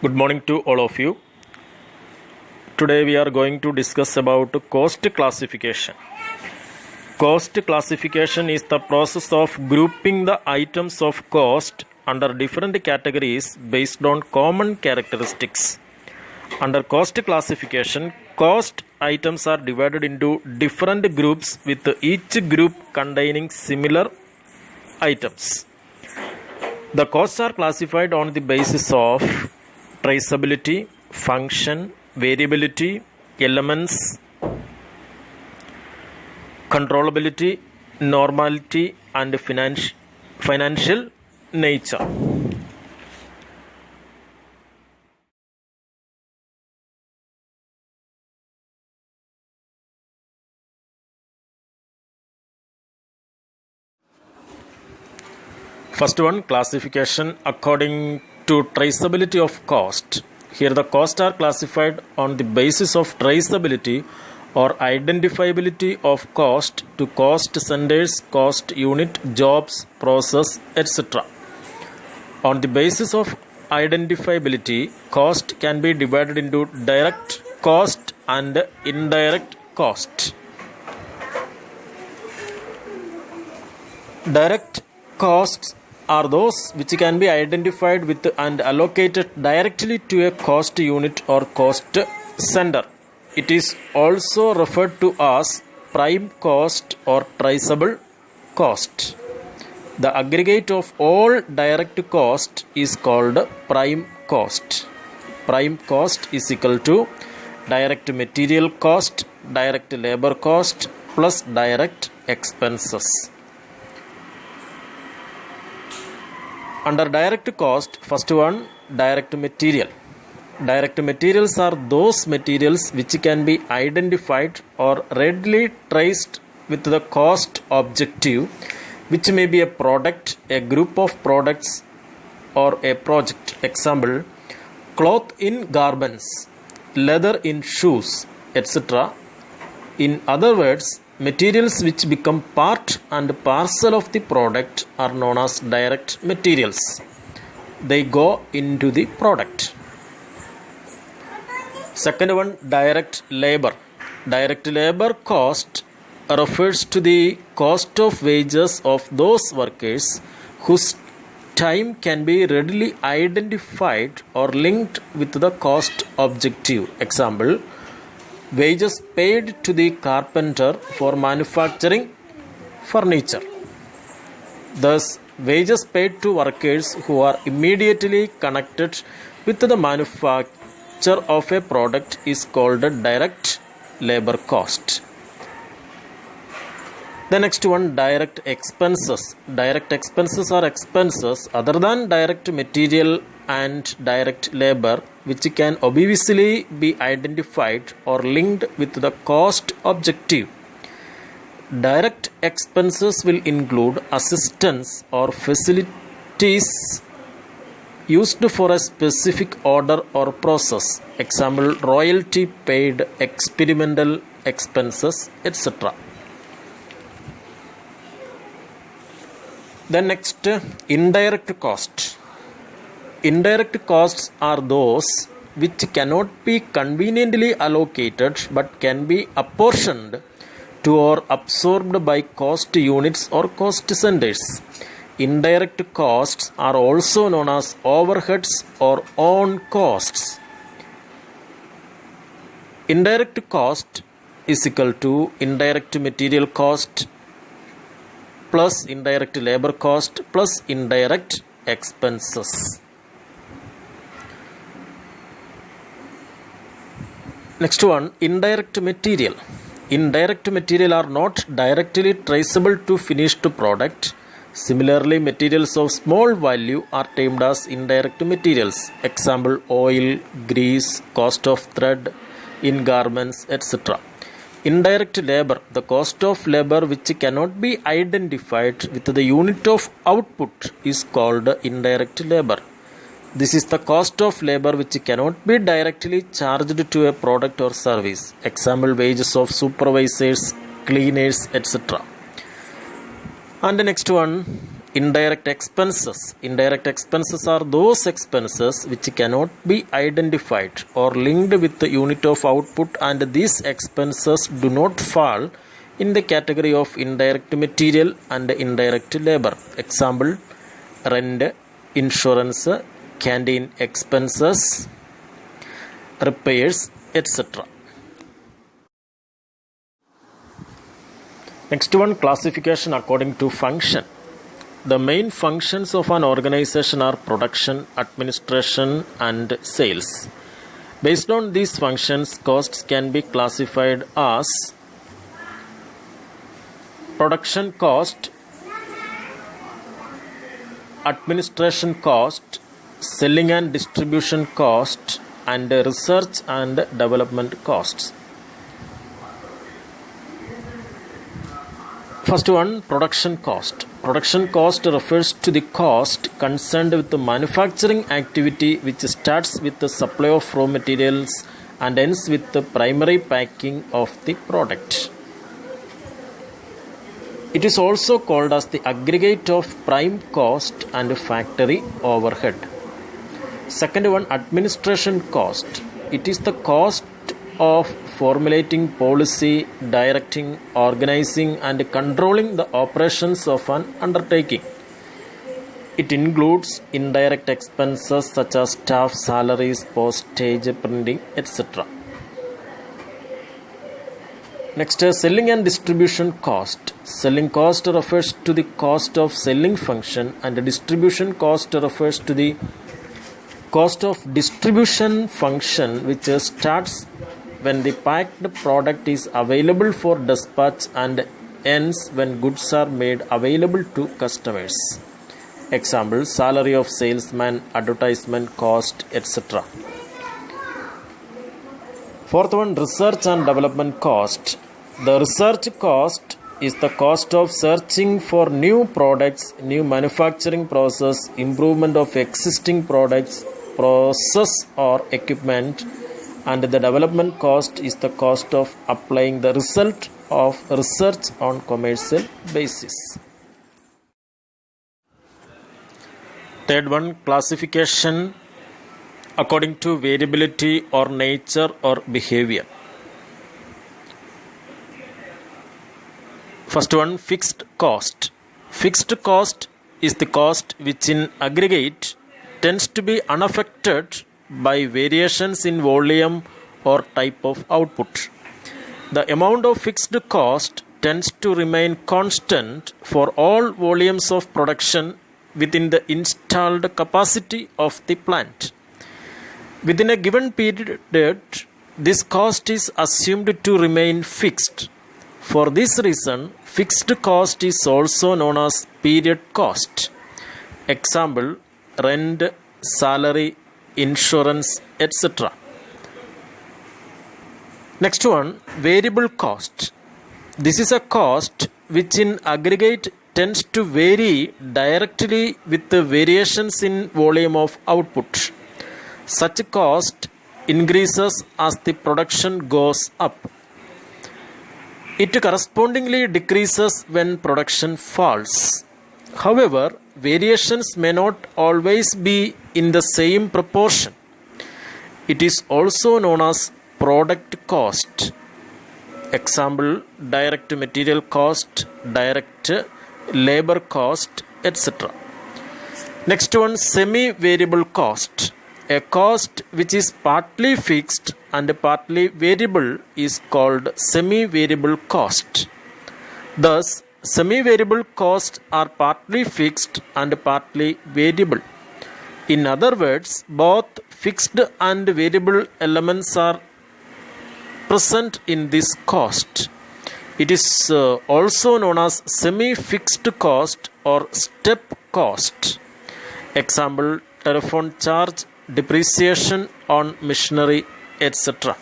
Good morning to all of you. Today we are going to discuss about cost classification. Cost classification is the process of grouping the items of cost under different categories based on common characteristics. Under cost classification, cost items are divided into different groups with each group containing similar items. The costs are classified on the basis of traceability, function, variability, elements, controllability, normality, and financial nature. First one, classification according to traceability of cost. Here the costs are classified on the basis of traceability or identifiability of cost to cost centers, cost unit, jobs, process, etc. On the basis of identifiability, cost can be divided into direct cost and indirect cost. Direct costs are those which can be identified with and allocated directly to a cost unit or cost center. It is also referred to as prime cost or traceable cost. The aggregate of all direct cost is called prime cost. Prime cost is equal to direct material cost, direct labor cost plus direct expenses. Under direct cost, first one, direct material. Direct materials are those materials which can be identified or readily traced with the cost objective, which may be a product, a group of products, or a project. Example, cloth in garments, leather in shoes, etc. In other words, materials which become part and parcel of the product are known as direct materials. They go into the product. Second one, direct labor. Direct labor cost refers to the cost of wages of those workers whose time can be readily identified or linked with the cost objective. Example, wages paid to the carpenter for manufacturing furniture. Thus, wages paid to workers who are immediately connected with the manufacture of a product is called direct labor cost. The next one, direct expenses. Direct expenses are expenses other than direct material and direct labor which can obviously be identified or linked with the cost objective. Direct expenses will include assistance or facilities used for a specific order or process. Example, royalty paid, experimental expenses, etc. The next, indirect cost. Indirect costs are those which cannot be conveniently allocated but can be apportioned to or absorbed by cost units or cost centers. Indirect costs are also known as overheads or own costs. Indirect cost is equal to indirect material cost plus indirect labor cost plus indirect expenses. Next one, indirect material. Indirect material are not directly traceable to finished product. Similarly, materials of small value are termed as indirect materials. Example, oil, grease, cost of thread in garments, etc. Indirect labor, the cost of labor which cannot be identified with the unit of output is called indirect labor. This is the cost of labor which cannot be directly charged to a product or service. Example, wages of supervisors, cleaners, etc. And the next one, Indirect expenses. Indirect expenses are those expenses which cannot be identified or linked with the unit of output, and these expenses do not fall in the category of indirect material and indirect labor. Example, rent, insurance, canteen expenses, repairs, etc. Next one, classification according to function. The main functions of an organization are production, administration, and sales. Based on these functions, costs can be classified as production cost, administration cost, selling and distribution cost, and research and development costs. First one, production cost. Production cost refers to the cost concerned with the manufacturing activity, which starts with the supply of raw materials and ends with the primary packing of the product. It is also called as the aggregate of prime cost and factory overhead. Second one, administration cost. It is the cost of formulating policy, directing, organizing, and controlling the operations of an undertaking. It includes indirect expenses such as staff salaries, postage, printing, etc. Next, selling and distribution cost. Selling cost refers to the cost of selling function, and distribution cost refers to the cost of distribution function, which starts when the packed product is available for dispatch and ends when goods are made available to customers. Example, salary of salesman, advertisement cost, etc. Fourth one, research and development cost. The research cost is the cost of searching for new products, new manufacturing process, improvement of existing products, process or equipment, and the development cost is the cost of applying the result of research on commercial basis. Third one, classification according to variability or nature or behavior. First one, fixed cost. Fixed cost is the cost which in aggregate tends to be unaffected by variations in volume or type of output. The amount of fixed cost tends to remain constant for all volumes of production within the installed capacity of the plant. Within a given period, this cost is assumed to remain fixed. For this reason, fixed cost is also known as period cost. Example, rent, salary, insurance, etc. Next one, variable cost. This is a cost which in aggregate tends to vary directly with the variations in volume of output. Such cost increases as the production goes up. It correspondingly decreases when production falls. However, variations may not always be in the same proportion. It is also known as product cost. Example, direct material cost, direct labor cost, etc. Next one, semi-variable cost. A cost which is partly fixed and partly variable is called semi-variable cost. Thus, semi-variable costs are partly fixed and partly variable. In other words, both fixed and variable elements are present in this cost. It is also known as semi-fixed cost or step cost. Example, telephone charge, depreciation on machinery, etc.